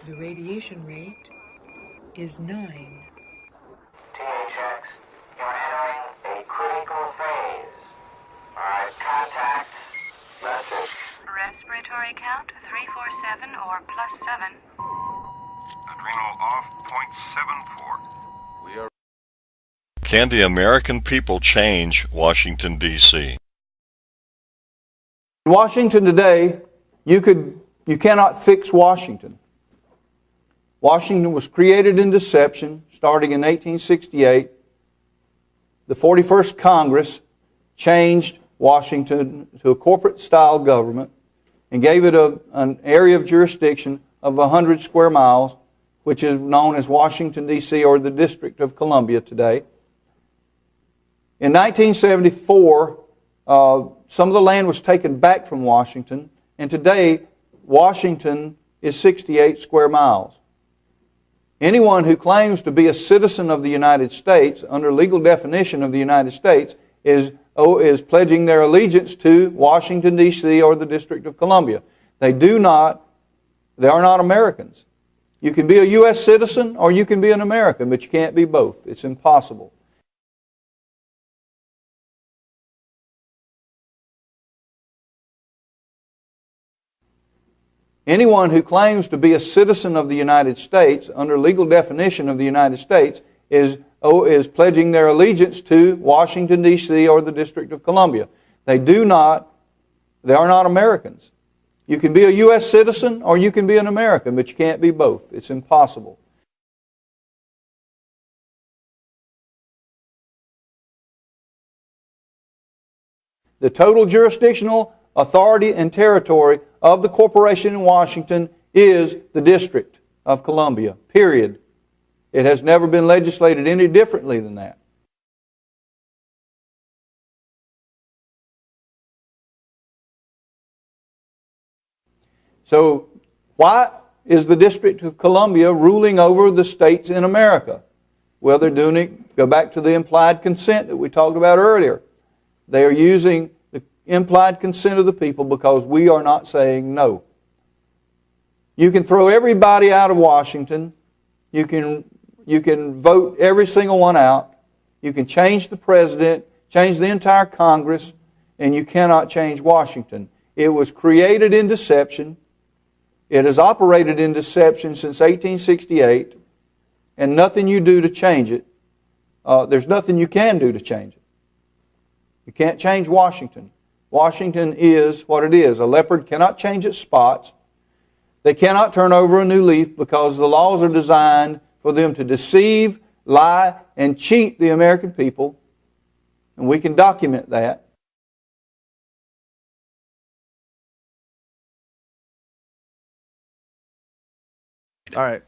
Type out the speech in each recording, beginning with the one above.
The radiation rate is 9. THX, you're entering a critical phase. Alright, contact, message. Respiratory count 347 or +7. Adrenal off, .74. We are. Can the American people change Washington, D.C.? In Washington today, you cannot fix Washington. Washington was created in deception starting in 1868. The 41st Congress changed Washington to a corporate-style government and gave it an area of jurisdiction of 100 square miles, which is known as Washington, D.C., or the District of Columbia today. In 1974, some of the land was taken back from Washington, and today Washington is 68 square miles. Anyone who claims to be a citizen of the United States, under legal definition of the United States, is pledging their allegiance to Washington, D.C. or the District of Columbia. They are not Americans. You can be a U.S. citizen or you can be an American, but you can't be both. It's impossible. Anyone who claims to be a citizen of the United States, under legal definition of the United States, is pledging their allegiance to Washington, D.C. or the District of Columbia. They are not Americans. You can be a U.S. citizen or you can be an American, but you can't be both. It's impossible. The total jurisdictional authority and territory of the corporation in Washington is the District of Columbia, period. It has never been legislated any differently than that. So, why is the District of Columbia ruling over the states in America? Well, they're doing it, go back to the implied consent that we talked about earlier. They are using the implied consent of the people because we are not saying no. You can throw everybody out of Washington. You can vote every single one out. You can change the president, change the entire Congress, and you cannot change Washington. It was created in deception. It has operated in deception since 1868, and nothing you do to change it. There's nothing you can do to change it. You can't change Washington. Washington is what it is. A leopard cannot change its spots. They cannot turn over a new leaf because the laws are designed for them to deceive, lie, and cheat the American people. And we can document that. All right.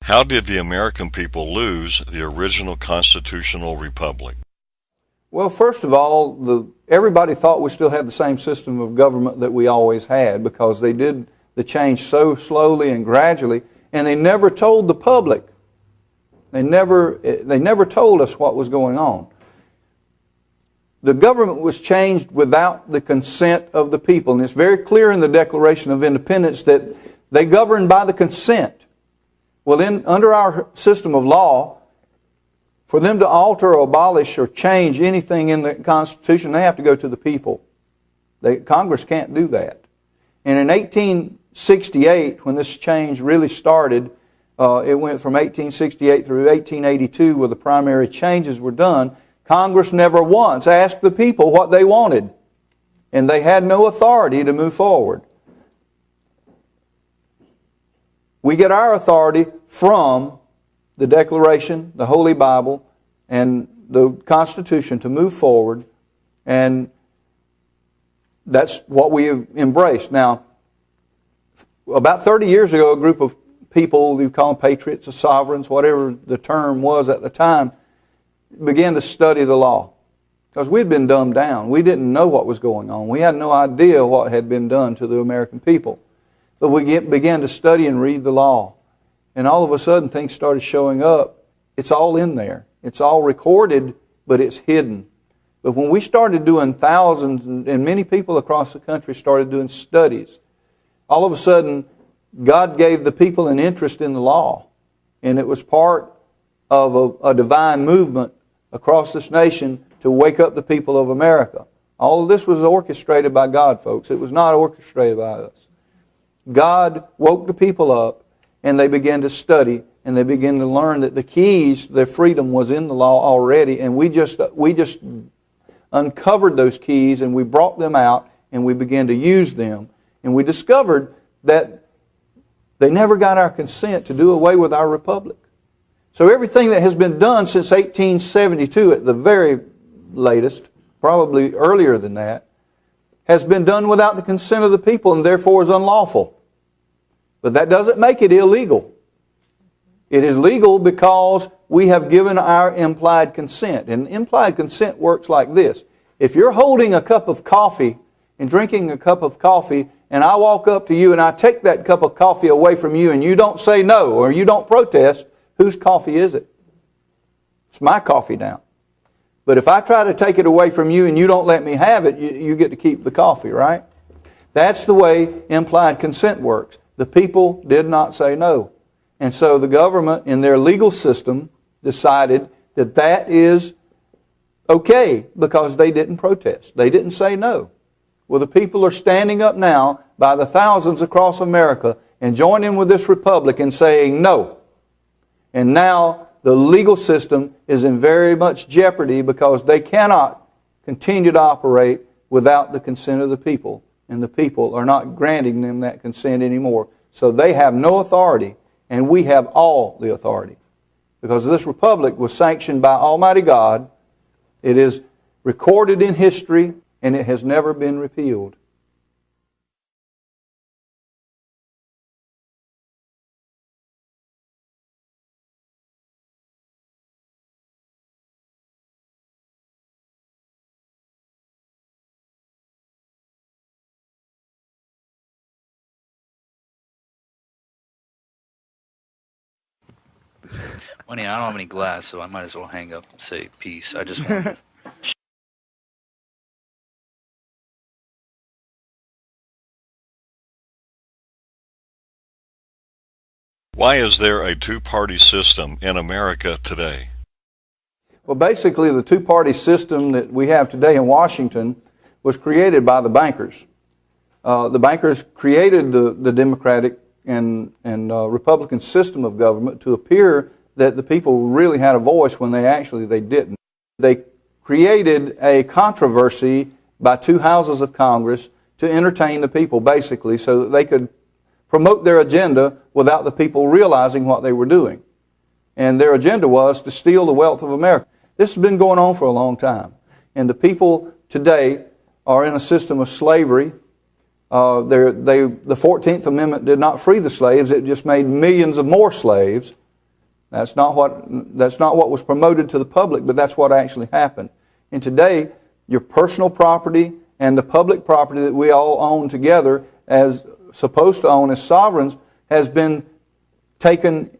How did the American people lose the original constitutional republic? Well, first of all, everybody thought we still had the same system of government that we always had because they did the change so slowly and gradually, and they never told the public. They never told us what was going on. The government was changed without the consent of the people, and it's very clear in the Declaration of Independence that they govern by the consent. Well, under our system of law, for them to alter or abolish or change anything in the Constitution, they have to go to the people. Congress can't do that. And in 1868, when this change really started, it went from 1868 through 1882 where the primary changes were done. Congress never once asked the people what they wanted, and they had no authority to move forward. We get our authority from the Declaration, the Holy Bible, and the Constitution to move forward, and that's what we have embraced. Now, about 30 years ago, a group of people, you call them patriots or sovereigns, whatever the term was at the time, began to study the law. Because we'd been dumbed down. We didn't know what was going on. We had no idea what had been done to the American people. But we began to study and read the law. And all of a sudden, things started showing up. It's all in there. It's all recorded, but it's hidden. But when we started doing thousands, and many people across the country started doing studies, all of a sudden, God gave the people an interest in the law. And it was part of a divine movement across this nation to wake up the people of America. All of this was orchestrated by God, folks. It was not orchestrated by us. God woke the people up, and they began to study, and they began to learn that the keys to their freedom was in the law already, and we just uncovered those keys, and we brought them out, and we began to use them. And we discovered that they never got our consent to do away with our republic. So everything that has been done since 1872 at the very latest, probably earlier than that, has been done without the consent of the people and therefore is unlawful. But that doesn't make it illegal. It is legal because we have given our implied consent. And implied consent works like this. If you're holding a cup of coffee and drinking a cup of coffee, and I walk up to you and I take that cup of coffee away from you and you don't say no or you don't protest, whose coffee is it? It's my coffee now. But if I try to take it away from you and you don't let me have it, you get to keep the coffee, right? That's the way implied consent works. The people did not say no. And so the government in their legal system decided that that is okay because they didn't protest. They didn't say no. Well, the people are standing up now by the thousands across America and joining with this republic and saying no. And now the legal system is in very much jeopardy because they cannot continue to operate without the consent of the people. And the people are not granting them that consent anymore. So they have no authority, and we have all the authority. Because this republic was sanctioned by Almighty God. It is recorded in history, and it has never been repealed. Well, yeah, I don't have any glass, so I might as well hang up and say peace. I just want Why is there a two-party system in America today? Well, basically, the two-party system that we have today in Washington was created by the bankers. The bankers created the Democratic and Republican system of government to appear that the people really had a voice when they didn't. They created a controversy by two houses of Congress to entertain the people, basically, so that they could promote their agenda without the people realizing what they were doing. And their agenda was to steal the wealth of America. This has been going on for a long time. And the people today are in a system of slavery. The 14th Amendment did not free the slaves. It just made millions of more slaves. That's not what was promoted to the public, but that's what actually happened. And today, your personal property and the public property that we all own together as supposed to own as sovereigns has been taken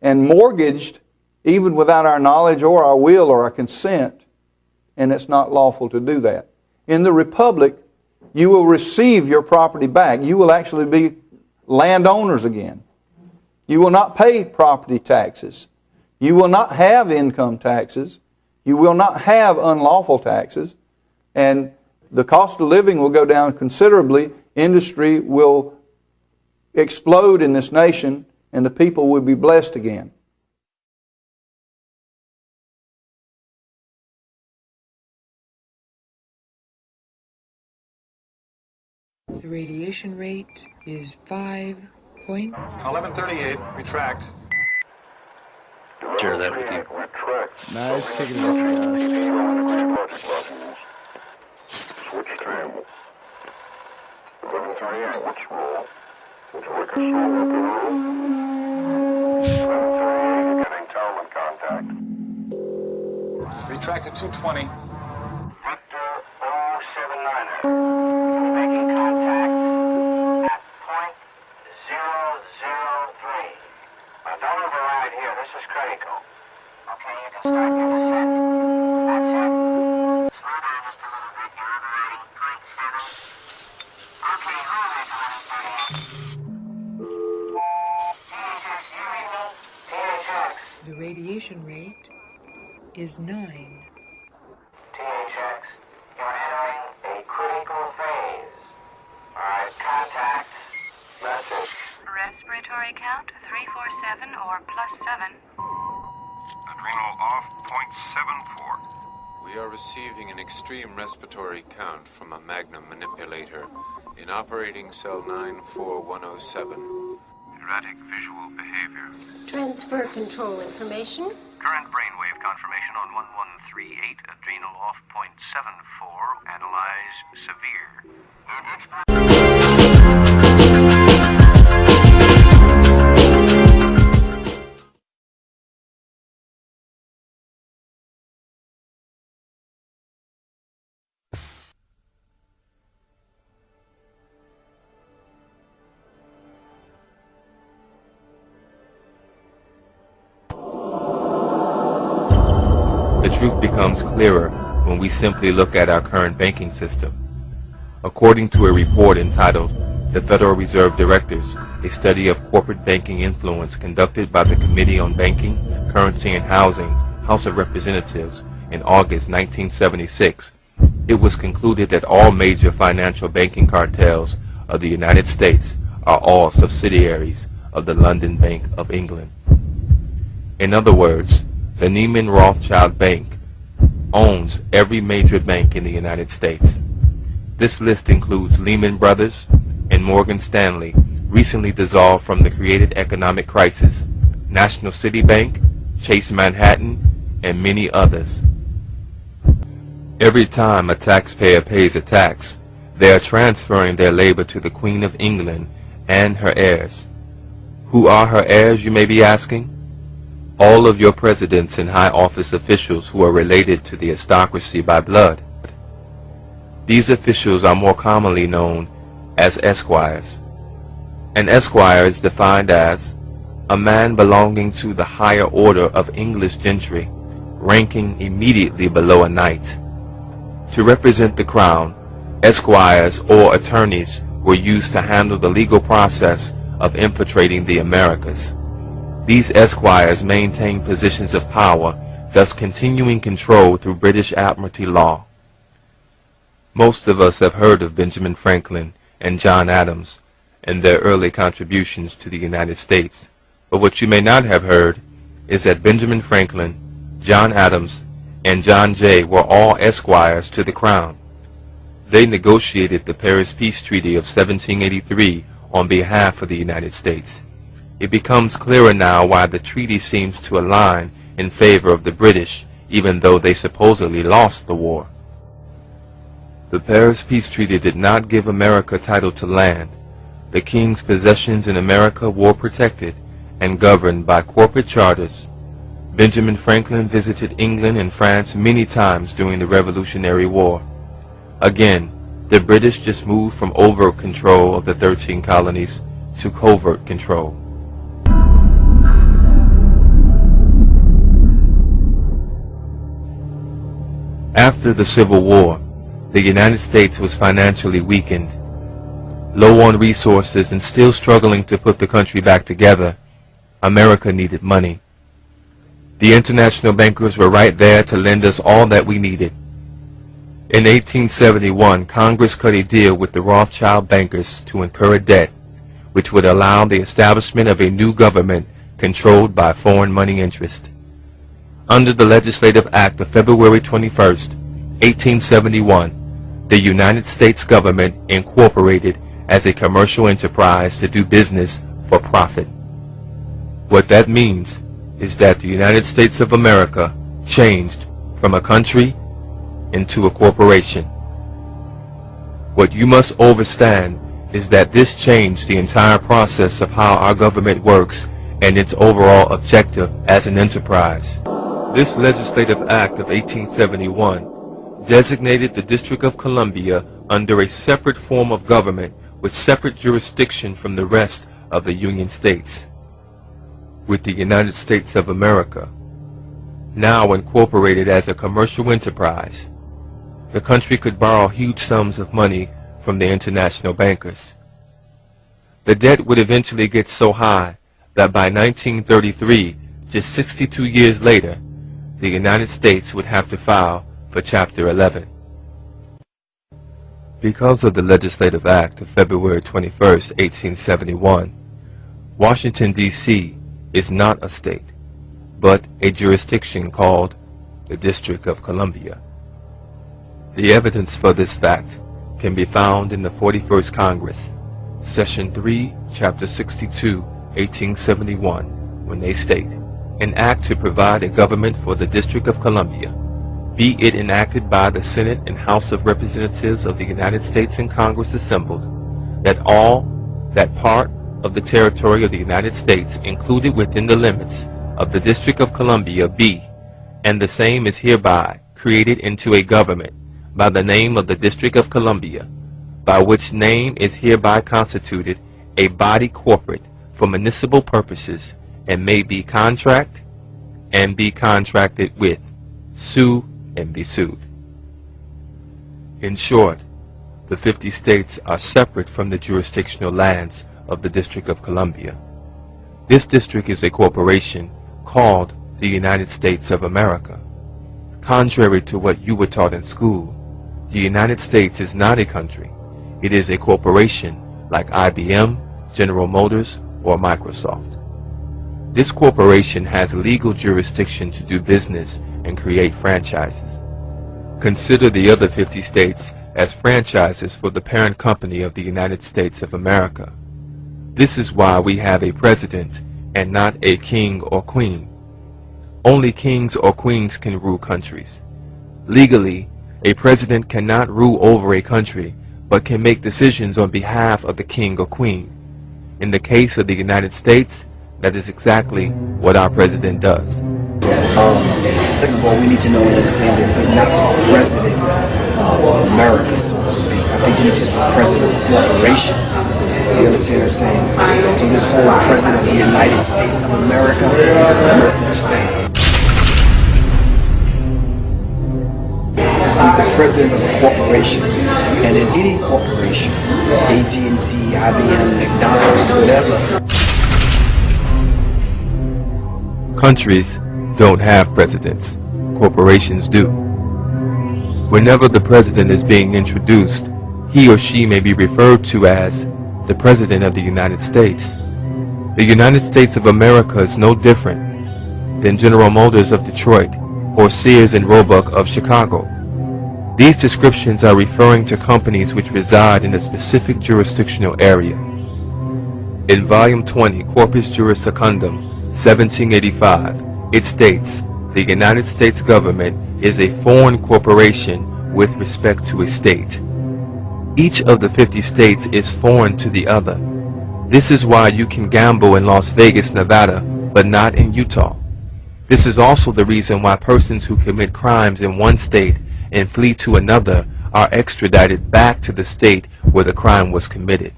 and mortgaged even without our knowledge or our will or our consent, and it's not lawful to do that. In the Republic, you will receive your property back. You will actually be landowners again. You will not pay property taxes. You will not have income taxes. You will not have unlawful taxes. And the cost of living will go down considerably. Industry will explode in this nation, and the people will be blessed again. The radiation rate is 5 point. 1138, retract. Share that with you. Nice kicking it off, Switch trim. 1138, which roll? Which wicker soul with the roll? 1138, getting Talman contact. Retract at 220. Victor 079er. Making contact at point 003. Now don't override here, this is critical. Okay, you can start your descent. That's it. Slow down just a little bit, you're overriding point 7. Okay, hold it, 1138. THX, you read me? THX. The radiation rate is 9. THX, you're entering a critical phase. Alright, contact. Message. Respiratory count 347 or +7. Adrenal off, .74. We are receiving an extreme respiratory count from a Magnum manipulator in operating cell 94107. Erratic visual behavior. Transfer control information. Current brainwave confirmation on 1138. Adrenal off, .74. Analyze severe. The truth becomes clearer when we simply look at our current banking system. According to a report entitled The Federal Reserve Directors, a study of corporate banking influence conducted by the Committee on Banking, Currency and Housing, House of Representatives in August 1976, it was concluded that all major financial banking cartels of the United States are all subsidiaries of the London Bank of England. In other words, the Neiman Rothschild Bank owns every major bank in the United States. This list includes Lehman Brothers and Morgan Stanley, recently dissolved from the created economic crisis, National City Bank, Chase Manhattan, and many others. Every time a taxpayer pays a tax, they are transferring their labor to the Queen of England and her heirs. Who are her heirs, you may be asking? All of your presidents and high office officials who are related to the aristocracy by blood. These officials are more commonly known as esquires. An esquire is defined as a man belonging to the higher order of English gentry, ranking immediately below a knight. To represent the crown, esquires or attorneys were used to handle the legal process of infiltrating the Americas. These esquires maintain positions of power, thus continuing control through British Admiralty law. Most of us have heard of Benjamin Franklin and John Adams and their early contributions to the United States. But what you may not have heard is that Benjamin Franklin, John Adams, and John Jay were all esquires to the crown. They negotiated the Paris Peace Treaty of 1783 on behalf of the United States. It becomes clearer now why the treaty seems to align in favor of the British, even though they supposedly lost the war. The Paris Peace Treaty did not give America title to land. The king's possessions in America were protected and governed by corporate charters. Benjamin Franklin visited England and France many times during the Revolutionary War. Again, the British just moved from overt control of the 13 colonies to covert control. After the Civil War, the United States was financially weakened. Low on resources and still struggling to put the country back together, America needed money. The international bankers were right there to lend us all that we needed. In 1871, Congress cut a deal with the Rothschild bankers to incur a debt, which would allow the establishment of a new government controlled by foreign money interest. Under the Legislative Act of February 21, 1871, the United States government incorporated as a commercial enterprise to do business for profit. What that means is that the United States of America changed from a country into a corporation. What you must understand is that this changed the entire process of how our government works and its overall objective as an enterprise. This Legislative Act of 1871 designated the District of Columbia under a separate form of government with separate jurisdiction from the rest of the Union States. With the United States of America now incorporated as a commercial enterprise, the country could borrow huge sums of money from the international bankers. The debt would eventually get so high that by 1933, just 62 years later, the United States would have to file for Chapter 11. Because of the Legislative Act of February 21, 1871, Washington, D.C. is not a state, but a jurisdiction called the District of Columbia. The evidence for this fact can be found in the 41st Congress, Session 3, Chapter 62, 1871, when they state, "An act to provide a government for the District of Columbia, be it enacted by the Senate and House of Representatives of the United States and Congress assembled, that part of the territory of the United States included within the limits of the District of Columbia be, and the same is hereby created into a government by the name of the District of Columbia, by which name is hereby constituted a body corporate for municipal purposes, and may be contract and be contracted with, sue and be sued." In short, the 50 states are separate from the jurisdictional lands of the District of Columbia. This district is a corporation called the United States of America. Contrary to what you were taught in school, the United States is not a country. It is a corporation like IBM, General Motors, or Microsoft. This corporation has legal jurisdiction to do business and create franchises. Consider the other 50 states as franchises for the parent company of the United States of America. This is why we have a president and not a king or queen. Only kings or queens can rule countries. Legally, a president cannot rule over a country, but can make decisions on behalf of the king or queen. In the case of the United States, that is exactly what our president does. Second of all, we need to know and understand that he's not the president of America, so to speak. I think he's just the president of a corporation. You understand what I'm saying? So this whole president of the United States of America, no such thing. He's the president of a corporation, and in any corporation, AT&T, IBM, McDonald's, whatever. Countries don't have presidents. Corporations do. Whenever the president is being introduced, he or she may be referred to as the President of the United States. The United States of America is no different than General Motors of Detroit or Sears and Roebuck of Chicago. These descriptions are referring to companies which reside in a specific jurisdictional area. In Volume 20, Corpus Juris Secundum, 1785, it states, "The United States government is a foreign corporation with respect to a state." Each of the 50 states is foreign to the other. This is why you can gamble in Las Vegas, Nevada, but not in Utah. This is also the reason why persons who commit crimes in one state and flee to another are extradited back to the state where the crime was committed.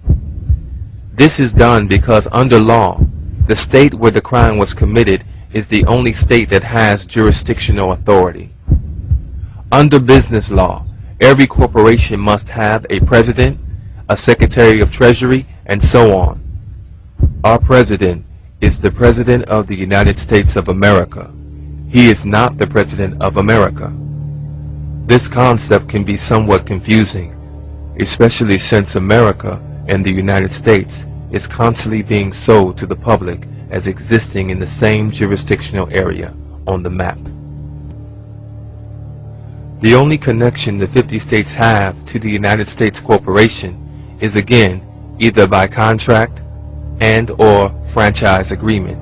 This is done because under law, the state where the crime was committed is the only state that has jurisdictional authority. Under business law, every corporation must have a president, a secretary of treasury, and so on. Our president is the President of the United States of America. He is not the President of America. This concept can be somewhat confusing, especially since America and the United States is constantly being sold to the public as existing in the same jurisdictional area on the map. The only connection the 50 states have to the United States Corporation is again either by contract and/or franchise agreement.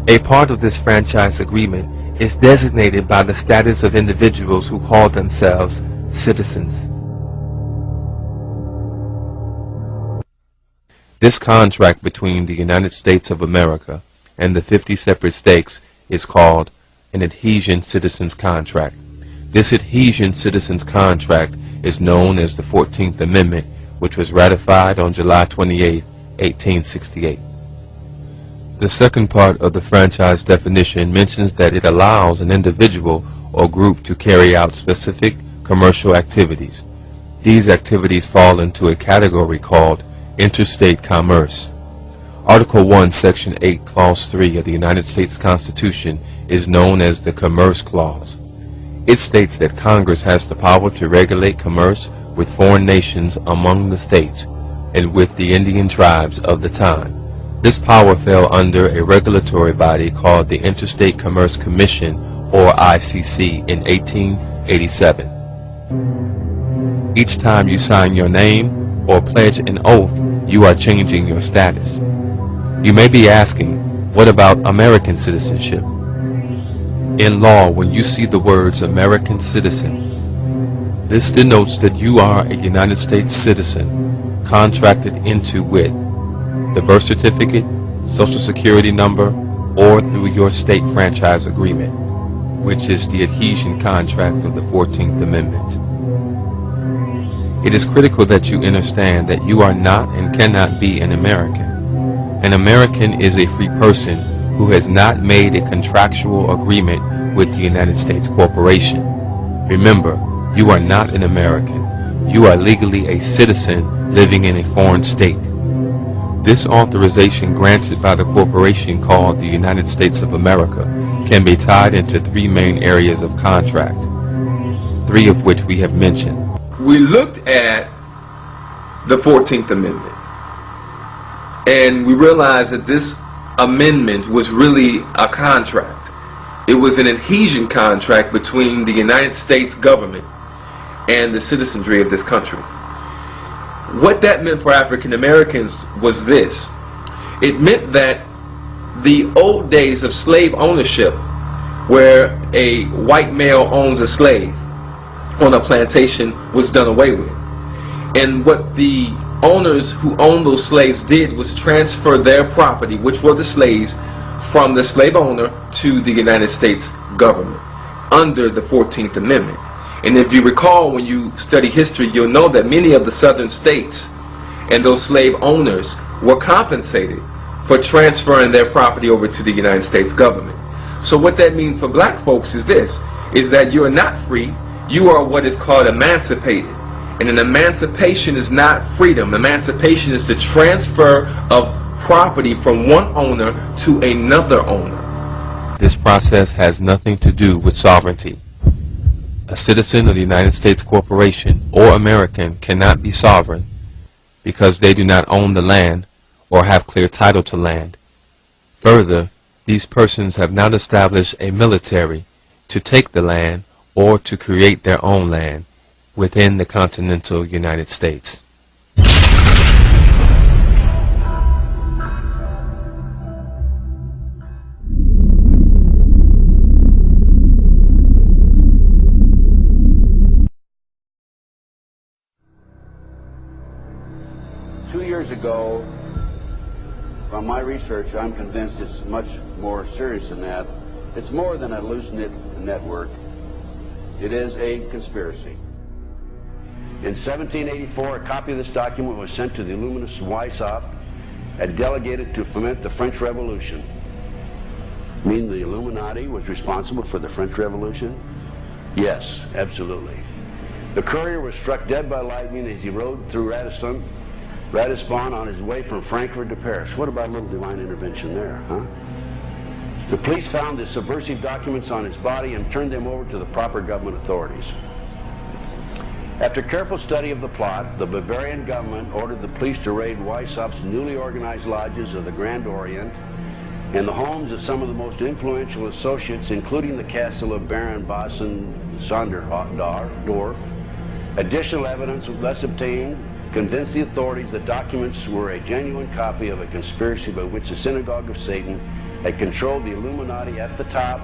A part of this franchise agreement is designated by the status of individuals who call themselves citizens. This contract between the United States of America and the 50 separate states is called an adhesion citizens contract. This adhesion citizens contract is known as the 14th Amendment, which was ratified on July 28, 1868. The second part of the franchise definition mentions that it allows an individual or group to carry out specific commercial activities. These activities fall into a category called interstate commerce. Article 1, Section 8, Clause 3 of the United States Constitution is known as the Commerce Clause. It states that Congress has the power to regulate commerce with foreign nations among the states and with the Indian tribes of the time. This power fell under a regulatory body called the Interstate Commerce Commission, or ICC, in 1887. Each time you sign your name or pledge an oath, you are changing your status. You may be asking, what about American citizenship? In law, when you see the words American citizen, this denotes that you are a United States citizen contracted into with the birth certificate, social security number, or through your state franchise agreement, which is the adhesion contract of the 14th Amendment. It is critical that you understand that you are not and cannot be an American. An American is a free person who has not made a contractual agreement with the United States Corporation. Remember, you are not an American. You are legally a citizen living in a foreign state. This authorization granted by the corporation called the United States of America can be tied into three main areas of contract, three of which we have mentioned. We looked at the 14th Amendment and we realized that this amendment was really a contract. It was an adhesion contract between the United States government and the citizenry of this country. What that meant for African Americans was this. It meant that the old days of slave ownership, where a white male owns a slave on a plantation, was done away with. And what the owners who owned those slaves did was transfer their property, which were the slaves, from the slave owner to the United States government under the 14th Amendment. And if you recall, when you study history, you'll know that many of the southern states and those slave owners were compensated for transferring their property over to the United States government. So what that means for black folks is this, is that you are not free, you are what is called emancipated. And an emancipation is not freedom. Emancipation is the transfer of property from one owner to another owner. This process has nothing to do with sovereignty. A citizen of the United States Corporation or American cannot be sovereign because they do not own the land or have clear title to land. Further, these persons have not established a military to take the land or to create their own land within the continental United States. 2 years ago, from my research, I'm convinced it's much more serious than that. It's more than a loose-knit network. It is a conspiracy. In 1784, a copy of this document was sent to the illuminist Weishaupt and delegated to foment the French Revolution. Mean the Illuminati was responsible for the French Revolution? Yes, absolutely. The courier was struck dead by lightning as he rode through Ratisbon on his way from Frankfurt to Paris. What about a little divine intervention there, huh? The police found the subversive documents on his body and turned them over to the proper government authorities. After careful study of the plot, the Bavarian government ordered the police to raid Weishaupt's newly organized lodges of the Grand Orient and the homes of some of the most influential associates, including the castle of Baron Bossen Sonderdorf. Additional evidence was thus obtained convinced the authorities that documents were a genuine copy of a conspiracy by which the Synagogue of Satan had controlled the Illuminati at the top,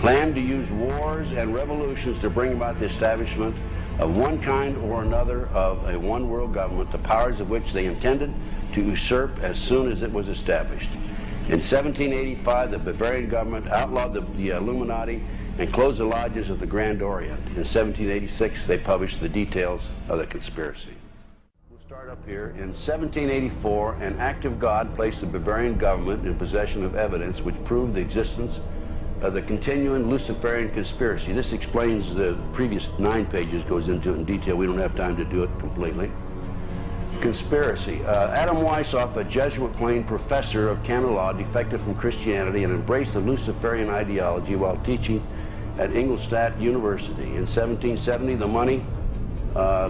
planned to use wars and revolutions to bring about the establishment of one kind or another of a one-world government, the powers of which they intended to usurp as soon as it was established. In 1785, the Bavarian government outlawed the Illuminati and closed the lodges of the Grand Orient. In 1786, they published the details of the conspiracy. We'll start up here. In 1784, an act of God placed the Bavarian government in possession of evidence which proved the existence of the continuing Luciferian conspiracy. This explains the previous 9 pages, goes into it in detail. We don't have time to do it completely. Conspiracy. Adam Weishaupt, a Jesuit-trained professor of canon law, defected from Christianity and embraced the Luciferian ideology while teaching at Ingolstadt University. In 1770, the money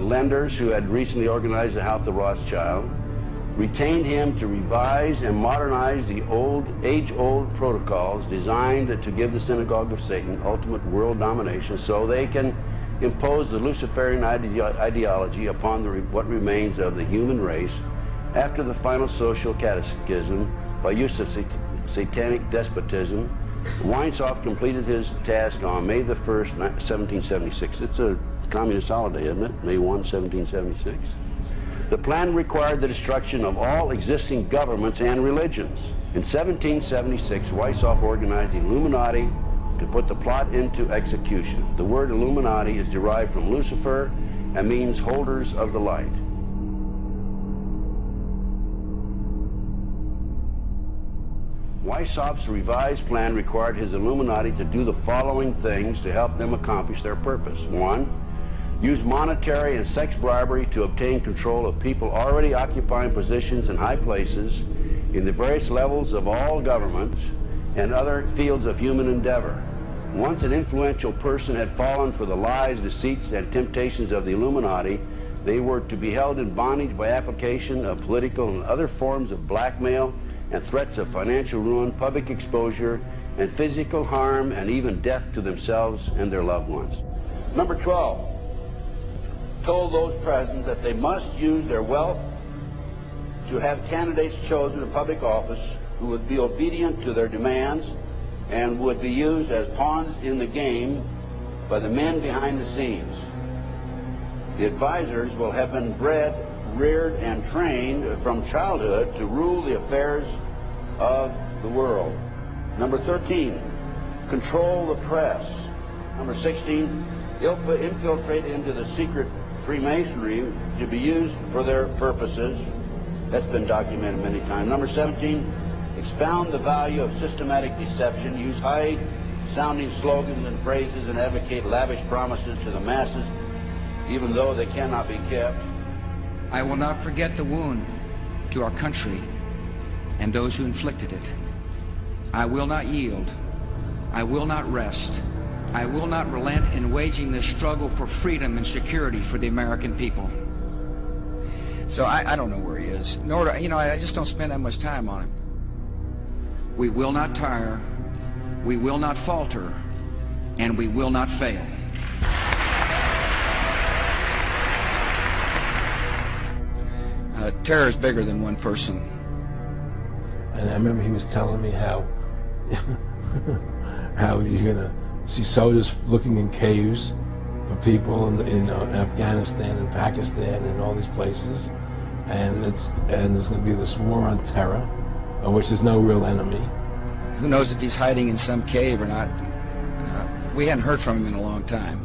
lenders who had recently organized the House of Rothschild retained him to revise and modernize the age-old protocols designed to give the Synagogue of Satan ultimate world domination so they can impose the Luciferian ideology upon what remains of the human race after the final social cataclysm by use of satanic despotism. Weishaupt completed his task on May the 1st, 1776. It's a communist holiday, isn't it? May 1, 1776. The plan required the destruction of all existing governments and religions. In 1776, Weishaupt organized the Illuminati to put the plot into execution. The word Illuminati is derived from Lucifer and means holders of the light. Weishaupt's revised plan required his Illuminati to do the following things to help them accomplish their purpose. 1. Use monetary and sex bribery to obtain control of people already occupying positions in high places in the various levels of all governments and other fields of human endeavor. Once an influential person had fallen for the lies, deceits, and temptations of the Illuminati, they were to be held in bondage by application of political and other forms of blackmail and threats of financial ruin, public exposure, and physical harm, and even death to themselves and their loved ones. Number 12. Told those present that they must use their wealth to have candidates chosen to public office who would be obedient to their demands and would be used as pawns in the game by the men behind the scenes. The advisors will have been bred, reared, and trained from childhood to rule the affairs of the world. Number 13, control the press. Number 16, infiltrate into the secret Freemasonry to be used for their purposes. That's been documented many times. Number 17, expound the value of systematic deception, use high-sounding slogans and phrases, and advocate lavish promises to the masses, even though they cannot be kept. I will not forget the wound to our country and those who inflicted it. I will not yield. I will not rest. I will not relent in waging this struggle for freedom and security for the American people. So I don't know where he is. Nor do, I just don't spend that much time on it. We will not tire. We will not falter. And we will not fail. Terror is bigger than one person. And I remember he was telling me how you're going to see soldiers looking in caves for people in Afghanistan and Pakistan and all these places, and there's going to be this war on terror, of which there's no real enemy. Who knows if he's hiding in some cave or not? We hadn't heard from him in a long time.